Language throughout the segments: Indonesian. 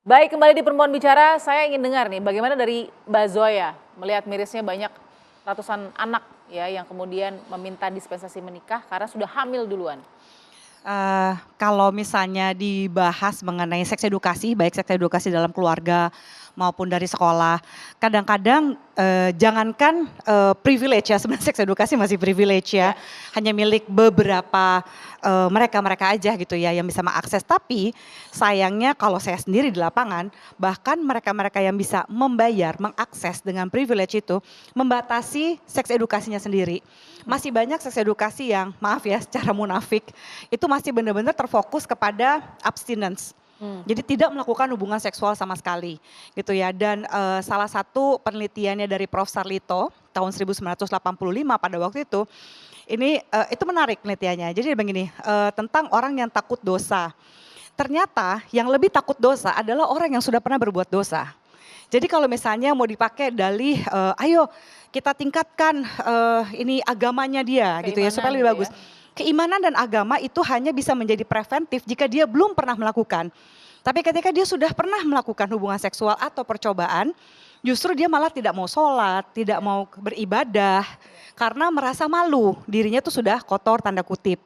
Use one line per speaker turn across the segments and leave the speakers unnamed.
Baik, kembali di Perempuan Bicara, saya ingin dengar nih bagaimana dari Mbak Zoya melihat mirisnya banyak ratusan anak ya yang kemudian meminta dispensasi menikah karena sudah hamil duluan.
Kalau misalnya dibahas mengenai seks edukasi, baik seks edukasi dalam keluarga maupun dari sekolah, kadang-kadang jangankan privilege ya, sebenarnya seks edukasi masih privilege ya, hanya milik beberapa mereka-mereka aja gitu ya yang bisa mengakses. Tapi sayangnya kalau saya sendiri di lapangan, bahkan mereka-mereka yang bisa membayar, mengakses dengan privilege itu, membatasi seks edukasinya sendiri. Masih banyak seks edukasi yang maaf ya secara munafik, itu masih benar-benar terfokus kepada abstinence. Jadi tidak melakukan hubungan seksual sama sekali gitu ya. Dan salah satu penelitiannya dari Prof. Sarlito tahun 1985 pada waktu itu menarik penelitiannya. Jadi begini, tentang orang yang takut dosa. Ternyata yang lebih takut dosa adalah orang yang sudah pernah berbuat dosa. Jadi kalau misalnya mau dipakai dalih, ayo kita tingkatkan ini agamanya dia gitu ya supaya lebih
Keimanan gitu
bagus.
ya.
Keimanan dan agama itu hanya bisa menjadi preventif jika dia belum pernah melakukan. Tapi ketika dia sudah pernah melakukan hubungan seksual atau percobaan, justru dia malah tidak mau sholat, tidak mau beribadah, karena merasa malu, dirinya tuh sudah kotor tanda kutip.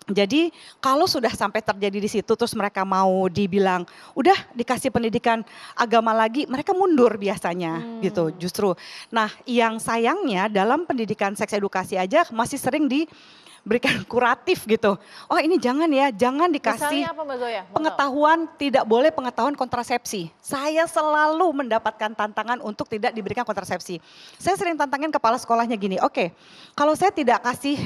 Jadi kalau sudah sampai terjadi di situ terus mereka mau dibilang udah dikasih pendidikan agama lagi, mereka mundur biasanya gitu justru. Nah yang sayangnya dalam pendidikan seks edukasi aja masih sering diberikan kuratif gitu. Oh ini jangan ya, jangan dikasih
Misalnya apa Mbak Zoya? Mau tahu?
pengetahuan, tidak boleh pengetahuan kontrasepsi. Saya selalu mendapatkan tantangan untuk tidak diberikan kontrasepsi. Saya sering tantangin kepala sekolahnya gini, oke, kalau saya tidak kasih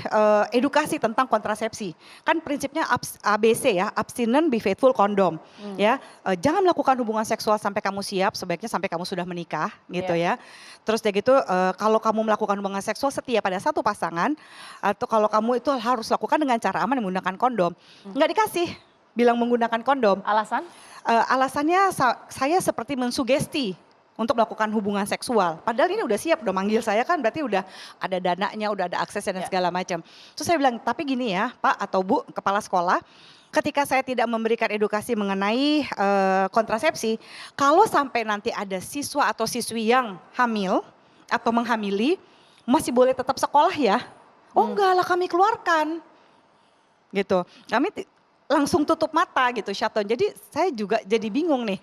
edukasi tentang kontrasepsi, kan prinsipnya ABC ya, abstinent, be faithful, kondom. Ya, jangan melakukan hubungan seksual sampai kamu siap, sebaiknya sampai kamu sudah menikah gitu ya. Terus dia gitu, kalau kamu melakukan hubungan seksual setia pada satu pasangan, atau kalau kamu itu harus lakukan dengan cara aman menggunakan kondom, nggak dikasih bilang menggunakan kondom.
Alasan?
Alasannya saya seperti mensugesti untuk melakukan hubungan seksual. Padahal ini udah siap, udah manggil saya kan berarti udah ada dananya, udah ada aksesnya dan segala macam. Terus saya bilang, tapi gini ya Pak atau Bu kepala sekolah, ketika saya tidak memberikan edukasi mengenai kontrasepsi, kalau sampai nanti ada siswa atau siswi yang hamil atau menghamili, masih boleh tetap sekolah ya? Oh enggak lah kami keluarkan. Gitu. Kami langsung tutup mata gitu, shutdown. Jadi saya juga jadi bingung nih,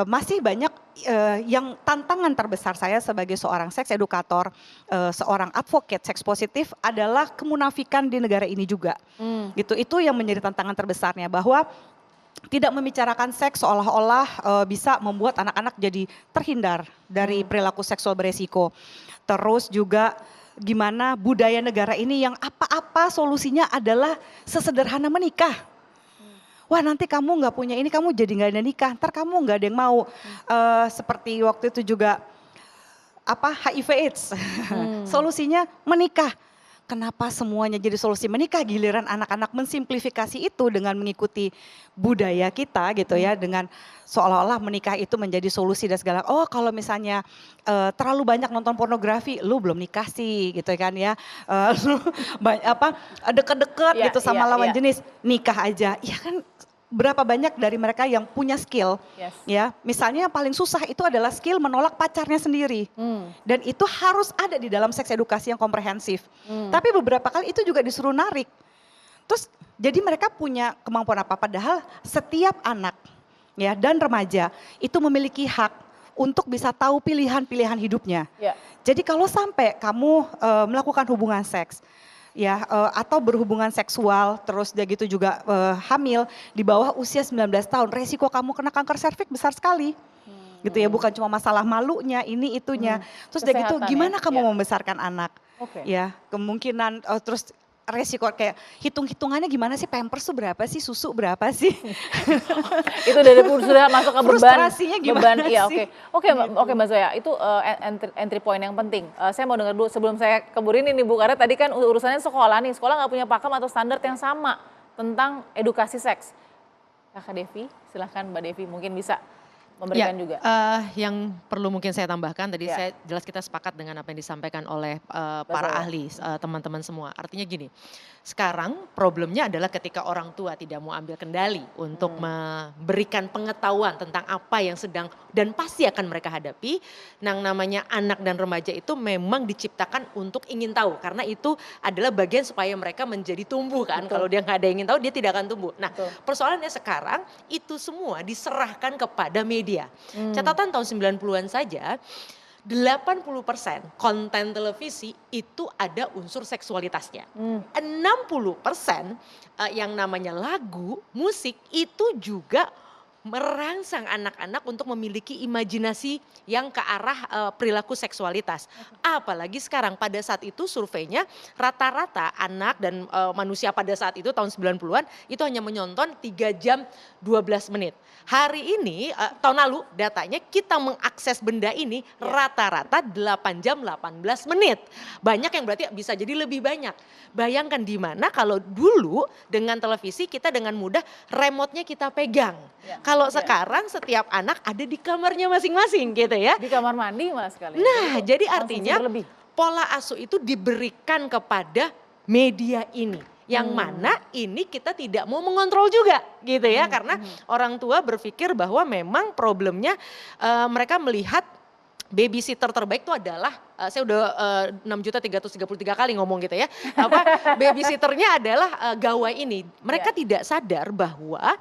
masih banyak yang tantangan terbesar saya sebagai seorang seks edukator, seorang advocate seks positif adalah kemunafikan di negara ini juga. Gitu. Itu yang menjadi tantangan terbesarnya bahwa tidak membicarakan seks seolah-olah bisa membuat anak-anak jadi terhindar dari perilaku seksual beresiko. Terus juga gimana budaya negara ini yang apa-apa solusinya adalah sesederhana menikah. Wah nanti kamu nggak punya ini, kamu jadi nggak ada nikah, ntar kamu nggak ada yang mau. Seperti waktu itu juga HIV AIDS, solusinya menikah. Kenapa semuanya jadi solusi menikah, giliran anak-anak mensimplifikasi itu dengan mengikuti budaya kita gitu ya, dengan seolah-olah menikah itu menjadi solusi dan segala. Oh kalau misalnya terlalu banyak nonton pornografi, lu belum nikah sih gitu kan ya. Lu deket-deket gitu sama lawan jenis, nikah aja. Ya kan berapa banyak dari mereka yang punya skill ya, misalnya yang paling susah itu adalah skill menolak pacarnya sendiri dan itu harus ada di dalam seks edukasi yang komprehensif, tapi beberapa kali itu juga disuruh narik, terus jadi mereka punya kemampuan apa, padahal setiap anak ya dan remaja itu memiliki hak untuk bisa tahu pilihan-pilihan hidupnya. Jadi kalau sampai kamu melakukan hubungan seks ya atau berhubungan seksual terus dia gitu juga hamil di bawah usia 19 tahun, resiko kamu kena kanker serviks besar sekali. Gitu ya, bukan cuma masalah malunya, ini itunya. Terus dia gitu gimana kamu membesarkan anak? Ya, kemungkinan terus resiko kayak hitung-hitungannya gimana sih, pampers tuh berapa sih, susu berapa sih?
Itu sudah masuk ke beban.
Frustrasinya gimana sih?
Oke Mbak Zoya, itu entry point yang penting. Saya mau dengar dulu sebelum saya ke Bu Rini nih Bu, karena tadi kan urusannya sekolah nih, sekolah nggak punya pakem atau standar yang sama tentang edukasi seks. Kakak Devi, silahkan Mbak Devi mungkin bisa memberikan
Ya,
juga?
yang perlu mungkin saya tambahkan tadi
Ya,
saya jelas kita sepakat dengan apa yang disampaikan oleh para
Bazoya.
ahli, teman-teman semua. Artinya gini, sekarang problemnya adalah ketika orang tua tidak mau ambil kendali untuk memberikan pengetahuan tentang apa yang sedang dan pasti akan mereka hadapi. Yang namanya anak dan remaja itu memang diciptakan untuk ingin tahu karena itu adalah bagian supaya mereka menjadi tumbuh kan.
Betul.
Kalau dia nggak ada yang ingin tahu dia tidak akan tumbuh. Nah,
Betul.
persoalannya sekarang itu semua diserahkan kepada media. Catatan tahun 90-an saja 80% konten televisi itu ada unsur seksualitasnya. 60% yang namanya lagu, musik itu juga merangsang anak-anak untuk memiliki imajinasi yang ke arah perilaku seksualitas. Apalagi sekarang pada saat itu surveinya rata-rata anak dan manusia pada saat itu tahun 90-an itu hanya menonton 3 jam 12 menit. Hari ini tahun lalu datanya kita mengakses benda ini rata-rata 8 jam 18 menit. Banyak yang berarti bisa jadi lebih banyak. Bayangkan di mana kalau dulu dengan televisi kita dengan mudah remote-nya kita pegang. Kalau sekarang setiap anak ada di kamarnya masing-masing gitu ya.
Di kamar mandi malah sekali.
Nah, jadi
langsung
artinya
berlebih.
pola asuh itu diberikan kepada media ini. Yang mana ini kita tidak mau mengontrol juga gitu ya. Karena orang tua berpikir bahwa memang problemnya mereka melihat babysitter terbaik itu adalah saya udah 6.333 kali ngomong gitu ya. Babysitternya adalah gawai ini. Mereka tidak sadar bahwa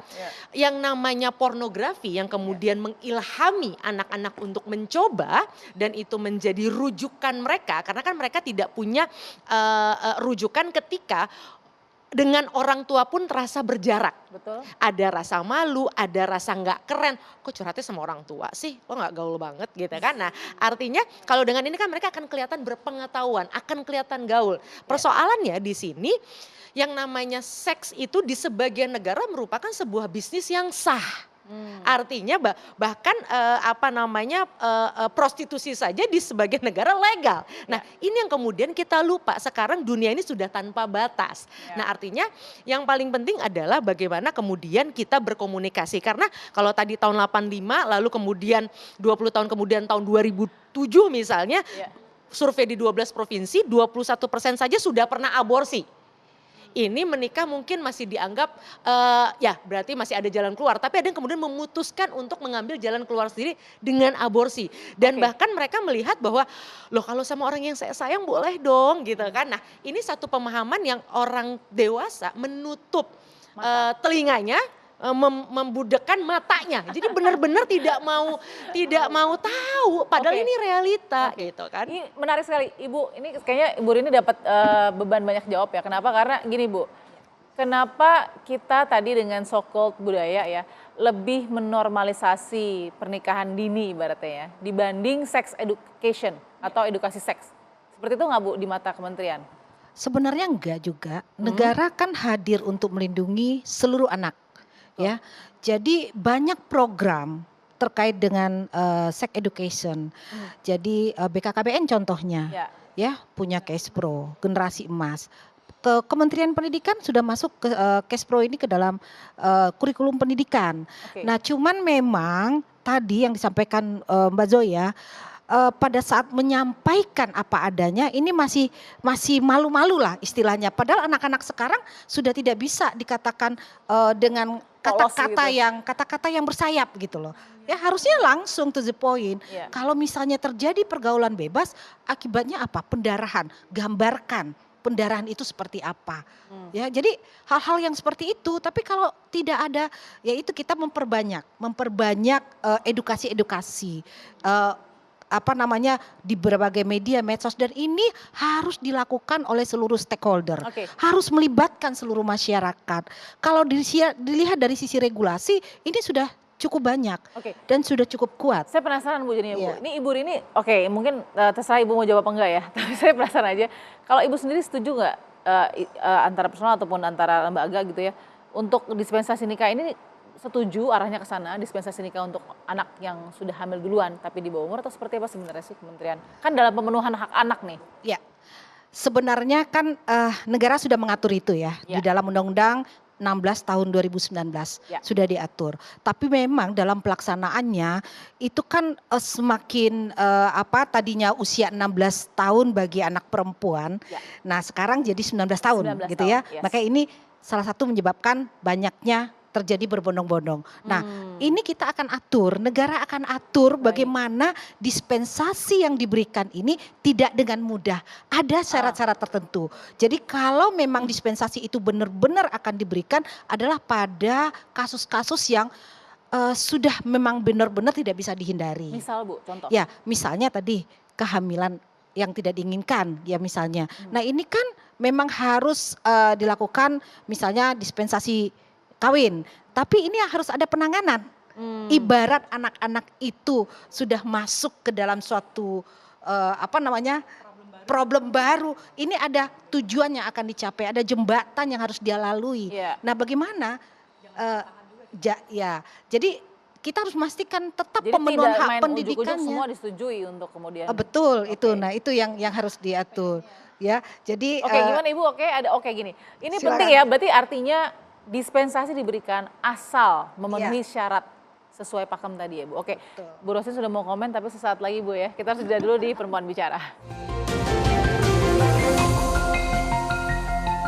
yang namanya pornografi yang kemudian mengilhami anak-anak untuk mencoba dan itu menjadi rujukan mereka karena kan mereka tidak punya rujukan ketika dengan orang tua pun terasa berjarak.
Betul.
Ada rasa malu, ada rasa nggak keren. Kok curhatnya sama orang tua sih? Lo nggak gaul banget gitu kan. Nah artinya kalau dengan ini kan mereka akan kelihatan berpengetahuan, akan kelihatan gaul. Persoalannya di sini yang namanya seks itu di sebagian negara merupakan sebuah bisnis yang sah. Artinya bahkan prostitusi saja di sebagian negara legal. Nah ini yang kemudian kita lupa sekarang dunia ini sudah tanpa batas. Nah artinya yang paling penting adalah bagaimana kemudian kita berkomunikasi. Karena kalau tadi tahun 85 lalu kemudian 20 tahun kemudian tahun 2007 misalnya survei di 12 provinsi 21% saja sudah pernah aborsi. Ini menikah mungkin masih dianggap ya berarti masih ada jalan keluar. Tapi ada yang kemudian memutuskan untuk mengambil jalan keluar sendiri dengan aborsi. Dan bahkan mereka melihat bahwa loh kalau sama orang yang saya sayang boleh dong gitu kan. Nah ini satu pemahaman yang orang dewasa menutup telinganya. Membudekkan matanya, jadi benar-benar tidak mau tahu, padahal ini realita gitu kan.
Ini menarik sekali, Ibu. Ini kayaknya Ibu ini dapat beban banyak jawab ya. Kenapa? Karena gini Bu, kenapa kita tadi dengan so-called budaya ya lebih menormalisasi pernikahan dini ibaratnya ya dibanding sex education atau edukasi seks. Seperti itu nggak Bu di mata kementerian?
Sebenarnya enggak juga. Negara kan hadir untuk melindungi seluruh anak. Ya, jadi banyak program terkait dengan sex education. Jadi BKKBN contohnya, ya punya Case Pro, generasi emas. Kementerian Pendidikan sudah masuk ke Case Pro ini ke dalam kurikulum pendidikan. Nah, cuman memang tadi yang disampaikan Mbak Zoya. Pada saat menyampaikan apa adanya ini masih malu-malu lah istilahnya. Padahal anak-anak sekarang sudah tidak bisa dikatakan dengan kata-kata yang bersayap gitu loh. Ya harusnya langsung to the point. Kalau misalnya terjadi pergaulan bebas, akibatnya apa? Pendarahan. Gambarkan pendarahan itu seperti apa. Ya, jadi hal-hal yang seperti itu. Tapi kalau tidak ada, ya itu kita memperbanyak edukasi-edukasi. Di berbagai media medsos dan ini harus dilakukan oleh seluruh stakeholder, harus melibatkan seluruh masyarakat. Kalau dilihat dari sisi regulasi ini sudah cukup banyak dan sudah cukup kuat.
Saya penasaran Bu jadinya Bu, ini Ibu ini mungkin terserah Ibu mau jawab apa enggak ya, tapi saya penasaran aja kalau Ibu sendiri setuju nggak antara personal ataupun antara lembaga gitu ya untuk dispensasi nikah ini setuju arahnya ke sana, dispensasi nikah untuk anak yang sudah hamil duluan tapi di bawah umur atau seperti apa sebenarnya sih kementerian? Kan dalam pemenuhan hak anak nih.
Ya, sebenarnya kan negara sudah mengatur itu ya. Di dalam undang-undang 16 tahun 2019
Ya.
sudah diatur. Tapi memang dalam pelaksanaannya itu kan semakin tadinya usia 16 tahun bagi anak perempuan.
Ya.
Nah, sekarang jadi 19 tahun
19
gitu
tahun,
ya.
yes.
Maka ini salah satu menyebabkan banyaknya terjadi berbondong-bondong. Nah, ini kita akan atur, negara akan atur bagaimana dispensasi yang diberikan ini tidak dengan mudah. Ada syarat-syarat tertentu. Jadi kalau memang dispensasi itu benar-benar akan diberikan adalah pada kasus-kasus yang sudah memang benar-benar tidak bisa dihindari.
Misal Bu, contoh.
Ya, misalnya tadi kehamilan yang tidak diinginkan ya misalnya. Nah, ini kan memang harus dilakukan misalnya dispensasi kawin, tapi ini harus ada penanganan. Ibarat anak-anak itu sudah masuk ke dalam suatu problem baru, ini ada tujuan yang akan dicapai, ada jembatan yang harus dia lalui.
Iya.
Nah, bagaimana? Jadi kita harus memastikan tetap
Jadi
pemenuhan
tidak
hak
main ujuk-ujuk
pendidikannya.
semua disetujui untuk kemudian.
Betul, itu.
Oke.
Nah, itu yang harus diatur. Ya, jadi
Oke, gimana Ibu? Oke gini. Ini
Silakan.
penting ya, berarti artinya dispensasi diberikan asal memenuhi syarat sesuai pakem tadi ya Bu. Oke,
Betul.
Bu Rosin sudah mau komen tapi sesaat lagi Bu ya. Kita harus jeda dulu di Perempuan Bicara.